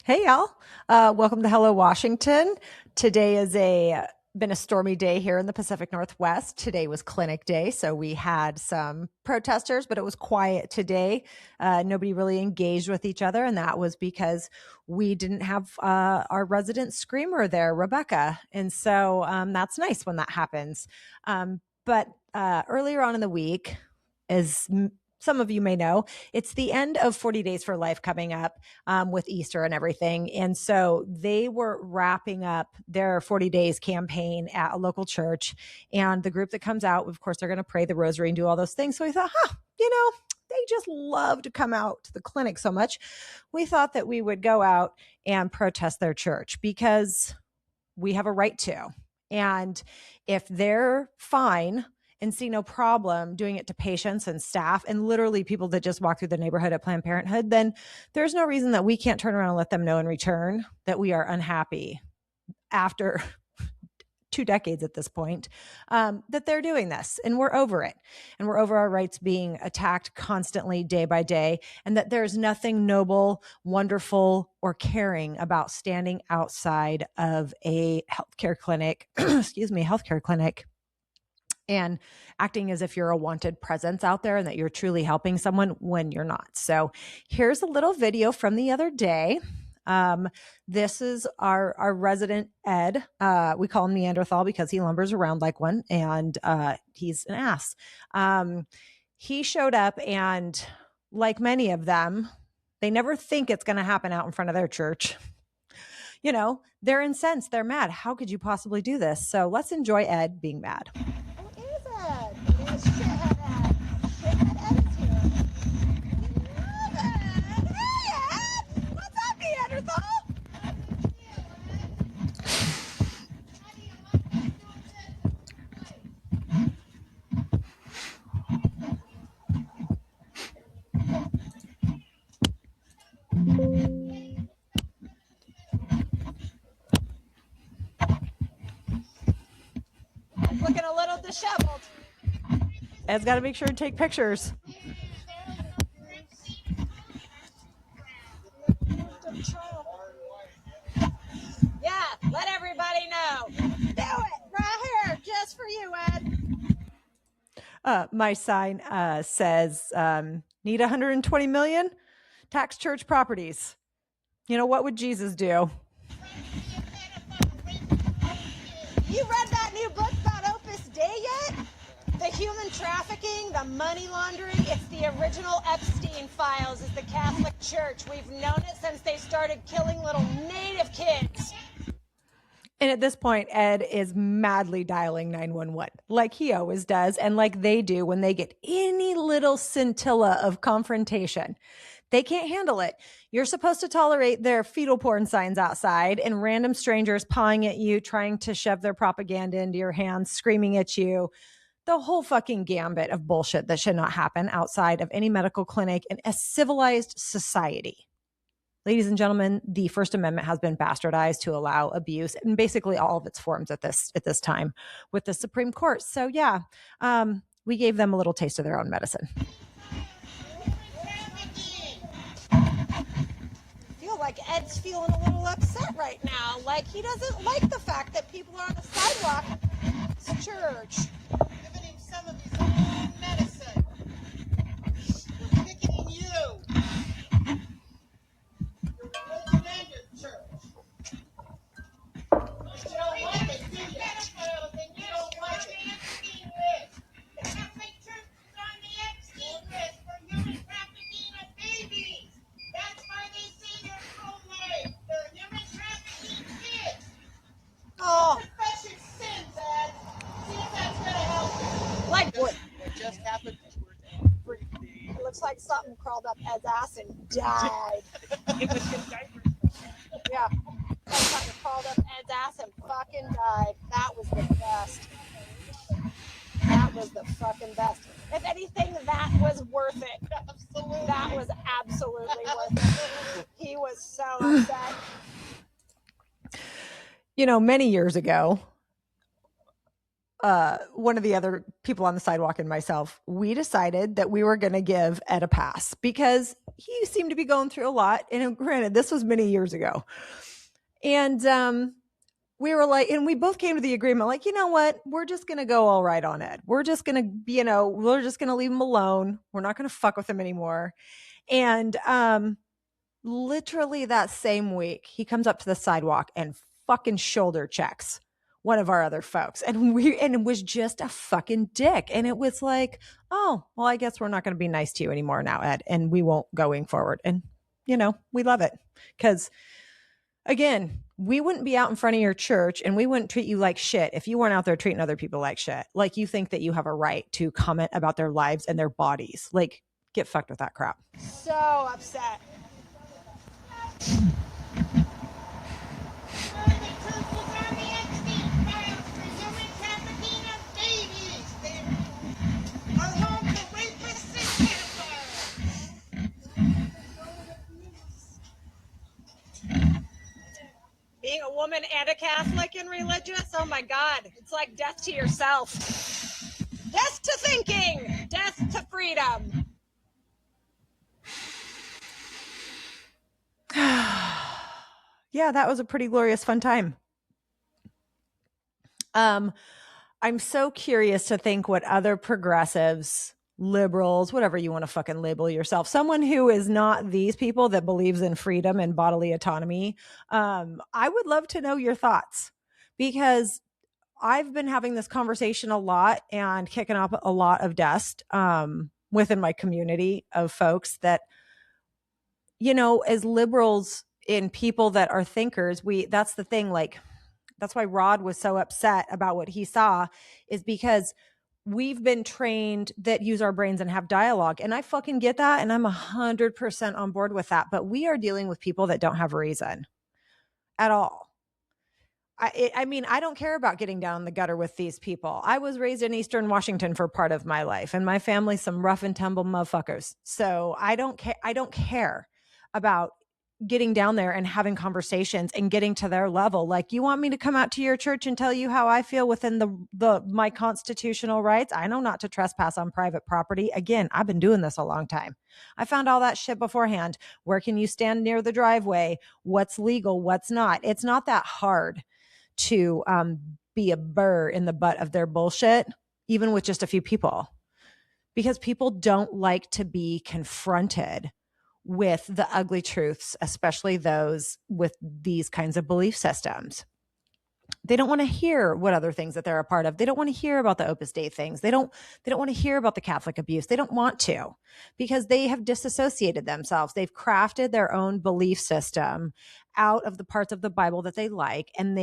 Hey y'all. Welcome to Hello Washington. Today is been a stormy day here in the Pacific Northwest. Today was clinic day, so we had some protesters, but it was quiet today. Nobody really engaged with each other, and that was because we didn't have our resident screamer there, Rebecca. And so that's nice when that happens. But earlier on in the week, as some of you may know, it's the end of 40 Days for Life coming up with Easter and everything. And so they were wrapping up their 40 Days campaign at a local church. And the group that comes out, of course, they're going to pray the rosary and do all those things. So we thought, they just love to come out to the clinic so much. We thought that we would go out and protest their church because we have a right to. And if they're fine and see no problem doing it to patients and staff and literally people that just walk through the neighborhood at Planned Parenthood, then there's no reason that we can't turn around and let them know in return that we are unhappy after 2 decades at this point, that they're doing this and we're over it. And we're over our rights being attacked constantly day by day, and that there's nothing noble, wonderful, or caring about standing outside of a healthcare clinic, healthcare clinic, and acting as if you're a wanted presence out there and that you're truly helping someone when you're not. So here's a little video from the other day. This is our resident Ed. We call him Neanderthal because he lumbers around like one, and he's an ass. He showed up, and like many of them, they never think it's going to happen out in front of their church. You know, they're incensed. They're mad. How could you possibly do this? So let's enjoy Ed being mad. Shithead Ed is here. Love Ed. Hey Ed! What's up, Neanderthal? Looking a little disheveled. Ed's got to make sure to take pictures. Yeah, let everybody know. Do it right here, just for you, Ed. My sign says, need 120 million tax church properties. You know, what would Jesus do? You read that new book about Opus Dei yet? The human trafficking, the money laundering, it's the original Epstein files is the Catholic Church. We've known it since they started killing little native kids. And at this point, Ed is madly dialing 911, like he always does, and like they do when they get any little scintilla of confrontation. They can't handle it. You're supposed to tolerate their fetal porn signs outside and random strangers pawing at you, trying to shove their propaganda into your hands, screaming at you. The whole fucking gambit of bullshit that should not happen outside of any medical clinic in a civilized society. Ladies and gentlemen, the First Amendment has been bastardized to allow abuse in basically all of its forms at this time with the Supreme Court. So yeah, we gave them a little taste of their own medicine. I feel like Ed's feeling a little upset right now. Like he doesn't like the fact that people are on the sidewalk. It's church. Giving him some of his own medicine. We're picking you. You're religion and your church. You don't like it, do you? You don't like it. The Catholic Church is on the Epstein list for human trafficking of babies. That's why they say they're pro-life. They're human trafficking kids. Oh, Confess your sins, Ed. See if that's gonna help you. like what? What just happened is we're free. It looks like something crawled up Ed's ass and died. It was his diapers. Yeah. Like something crawled up Ed's ass and fucking died. That was the best. That was the fucking best. If anything, that was worth it. Absolutely. That was absolutely worth it. He was so upset. You know, many years ago, one of the other people on the sidewalk and myself, we decided that we were going to give Ed a pass because he seemed to be going through a lot. And granted, this was many years ago. And we were like, and we both came to the agreement, like, you know what? We're just going to go all right on Ed. We're just going to, we're just going to leave him alone. We're not going to fuck with him anymore. And literally that same week, he comes up to the sidewalk and fucking shoulder checks one of our other folks. And it was just a fucking dick. And it was like, oh, well, I guess we're not going to be nice to you anymore now, Ed. And we won't going forward. And, we love it. Because again, we wouldn't be out in front of your church and we wouldn't treat you like shit if you weren't out there treating other people like shit. Like you think that you have a right to comment about their lives and their bodies. Like, get fucked with that crap. So upset. Being a woman and a Catholic and religious, oh my God, it's like death to yourself. Death to thinking, death to freedom. Yeah, that was a pretty glorious, fun time. I'm so curious to think what other progressives, liberals, whatever you want to fucking label yourself, someone who is not these people that believes in freedom and bodily autonomy. I would love to know your thoughts because I've been having this conversation a lot and kicking up a lot of dust within my community of folks that, as liberals in people that are thinkers, that's the thing, like, that's why Rod was so upset about what he saw, is because we've been trained that use our brains and have dialogue. And I fucking get that. And I'm 100% on board with that. But we are dealing with people that don't have reason at all. I mean, I don't care about getting down in the gutter with these people. I was raised in Eastern Washington for part of my life, and my family's some rough and tumble motherfuckers. So I don't care about getting down there and having conversations and getting to their level. Like, you want me to come out to your church and tell you how I feel within my constitutional rights? I know not to trespass on private property. Again, I've been doing this a long time. I found all that shit beforehand. Where can you stand near the driveway? What's legal? What's not? It's not that hard to be a burr in the butt of their bullshit, even with just a few people, because people don't like to be confronted with the ugly truths, especially those with these kinds of belief systems. They don't want to hear what other things that they're a part of. They don't want to hear about the Opus Dei things. They don't want to hear about the Catholic abuse. They don't want to, because they have disassociated themselves. They've crafted their own belief system out of the parts of the Bible that they like, and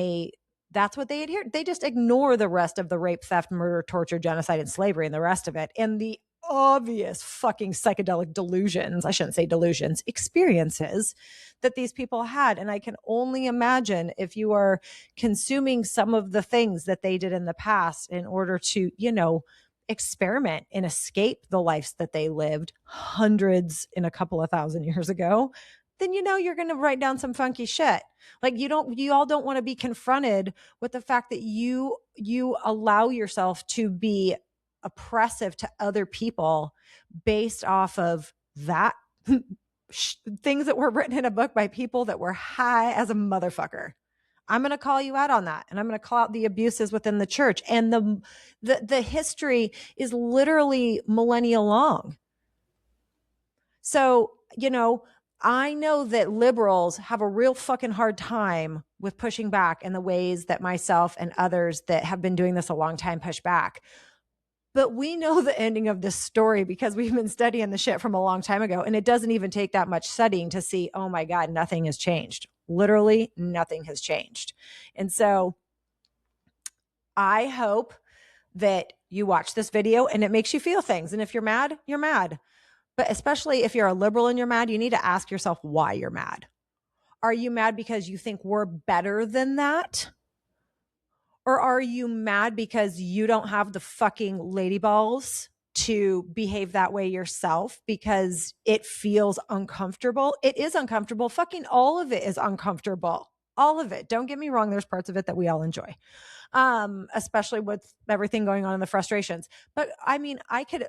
that's what they adhere. They just ignore the rest of the rape, theft, murder, torture, genocide, and slavery and the rest of it. And the obvious fucking psychedelic delusions, I shouldn't say delusions, experiences that these people had. And I can only imagine if you are consuming some of the things that they did in the past in order to, experiment and escape the lives that they lived hundreds in a couple of thousand years ago, then you're going to write down some funky shit. Like, you all don't want to be confronted with the fact that you allow yourself to be oppressive to other people based off of that things that were written in a book by people that were high as a motherfucker. I'm going to call you out on that. And I'm going to call out the abuses within the church. And the history is literally millennia long. So, I know that liberals have a real fucking hard time with pushing back in the ways that myself and others that have been doing this a long time push back. But we know the ending of this story because we've been studying the shit from a long time ago. And it doesn't even take that much studying to see, oh my God, nothing has changed. Literally nothing has changed. And so I hope that you watch this video and it makes you feel things. And if you're mad, you're mad. But especially if you're a liberal and you're mad, you need to ask yourself why you're mad. Are you mad because you think we're better than that? Or are you mad because you don't have the fucking lady balls to behave that way yourself because it feels uncomfortable? It is uncomfortable. Fucking all of it is uncomfortable. All of it. Don't get me wrong. There's parts of it that we all enjoy. especially with everything going on in the frustrations. But I mean, I could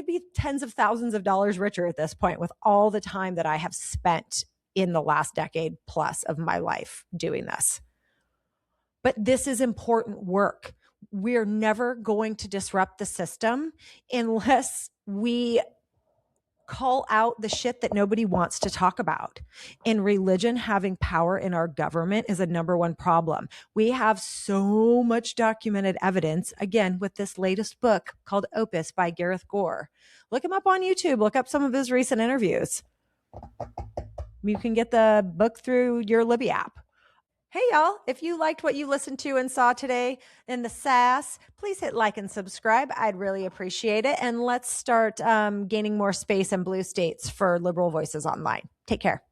be tens of thousands of dollars richer at this point with all the time that I have spent in the last decade plus of my life doing this. But this is important work. We're never going to disrupt the system unless we call out the shit that nobody wants to talk about. And religion having power in our government is a number one problem. We have so much documented evidence, again, with this latest book called Opus by Gareth Gore. Look him up on YouTube. Look up some of his recent interviews. You can get the book through your Libby app. Hey, y'all, if you liked what you listened to and saw today in the SAS, please hit like and subscribe. I'd really appreciate it. And let's start gaining more space in blue states for liberal voices online. Take care.